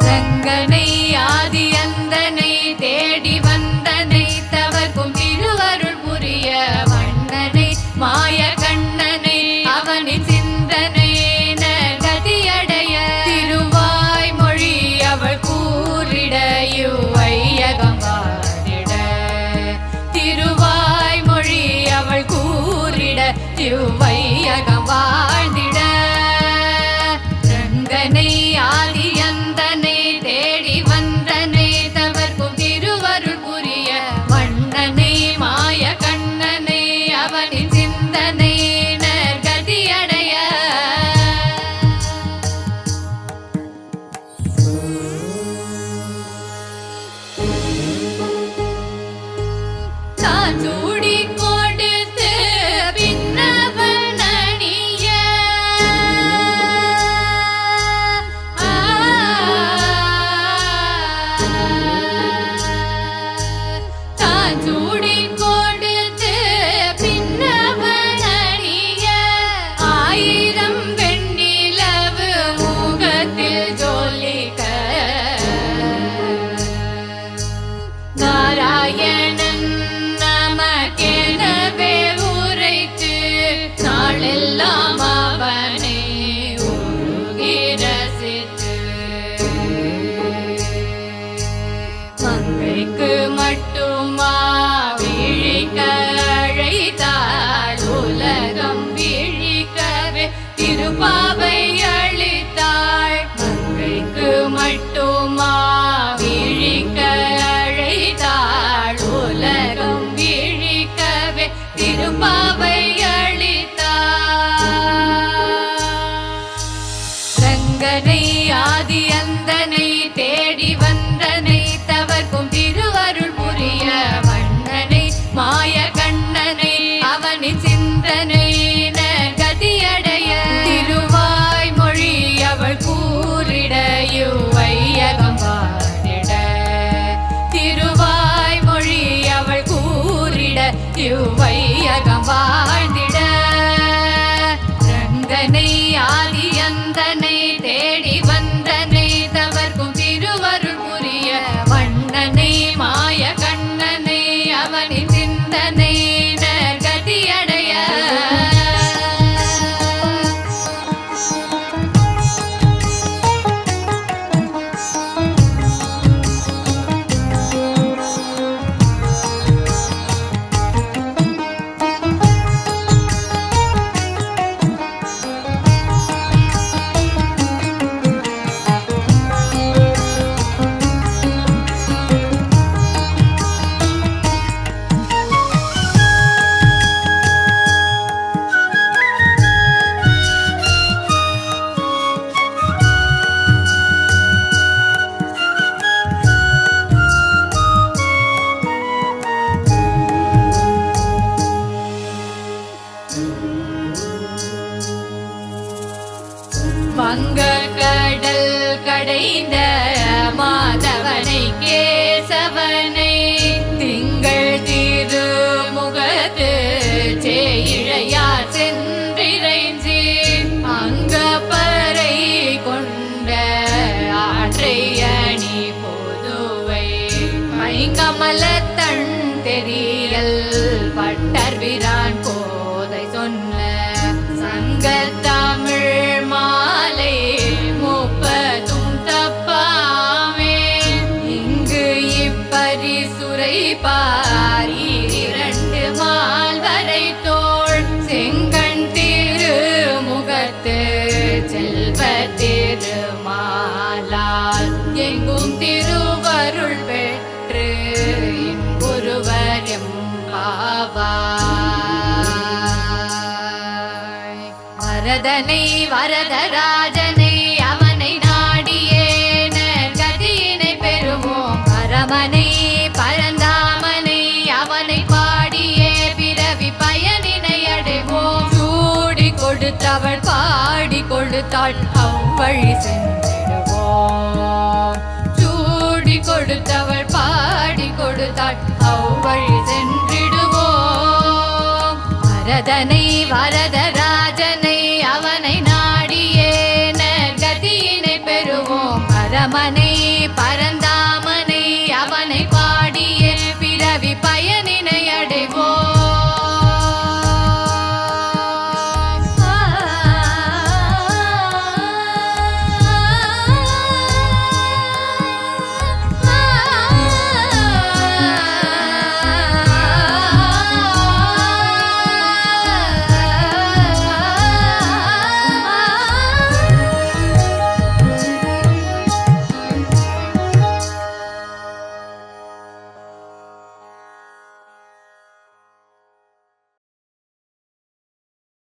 ரங்கனை ஆதியந்தனை தேடி வந்தனை தவர்க்கும் திருவருள் புரிய வண்ணனை மாய கண்ணனை அவனின் சிந்தனை நகதியடைய திருவாய் மொழி அவள் கூறிட வையகம் வாழிட திருவாய் மொழி அவள் கூறிட வையகம் வாழ்ந்திட ரங்கனை ஆதியந்தனை தேடி வந்தனை தவர்க்கும் திருவருள் புரிய வண்ணனை மாய கண்ணனை அவனின் சிந்தனை நற்கதியடைய தான் சூடி கொடுத்து பின்னவன் அணிய தான் சூடி கொடுத்து பின்னவன் அணிய ஆயிரம் வெண்ணிலவு முகத்தில் ஜொலிக்க நாராயணன் நமக்கெனவே உரைத்து நாளெல்லாம் அவனை உருகி ரசித்து மங்கைக்கு மட்டுமா விழிக்க அழைத்தாள் உலகம் விழிக்கவே திருப்பாவை அளித்தாள் மங்கைக்கு மட்டுமா விழிக்க அழைத்தாள் உலகம் விழிக்கவே திருப்பாவை அளித்தாள் ரங்கனை ஆதியந்தனை தேடி வந்தனை தவர்க்கும் திருவருள் புரிய வண்ணனை மாய கண்ணனை அவனின் சிந்தனை நற்கதியடைய திருவாய் மொழி அவள் கூறிட வையகம் வாழிட திருவாய் மொழி அவள் கூறிட வையகம் வாழ்ந்திட ரங்கனை ஆதியந்தனை தேடி வந்தனை தவர்க்கும் திருவருள் புரிய வண்ணனை மாய கண்ணனை அவனின் சிந்தனை நற்கதியடைய வங்க கடல் கடைந்த மாதவனை கேசவனை திங்கள் திருமுகத்து சேயிழையார் சென்றிறைஞ்சி அங்க பறை கொண்ட ஆற்றை அணி பொதுவை மைங்கமலத்தன் தெரியல் பட்டர் விரான் கோதை சொன்ன சங்கத்தமிழ் மாலை முப்பதும் தப்பாமே இங்கு இப்பரிசுரை பாரி இரண்டு மால் வரை தோள் செங்கண் திருமுகத்து செல்வ திருமாலால் எங்கும் திருவருள் பெற்று இன்புருவர் எம்பாவாய் வரதனை வரதராஜனை அவனை நாடியே நற்கதியினை பெறுவோம் பரமனை பரந்தாமனை அவனை பாடியே பிறவி பயனினை அடைவோம் சூடி கொடுத்தவள் பாடி கொடுத்தாள் அவ்வழி சென்றிடுவோம் சூடி கொடுத்தவள் பாடி கொடுத்தாள் அவ்வழி சென்றிடுவோம் வரதனை வரதராஜனை அவனை நாடியே நற்கதியினை பெறுவோம் பரமனை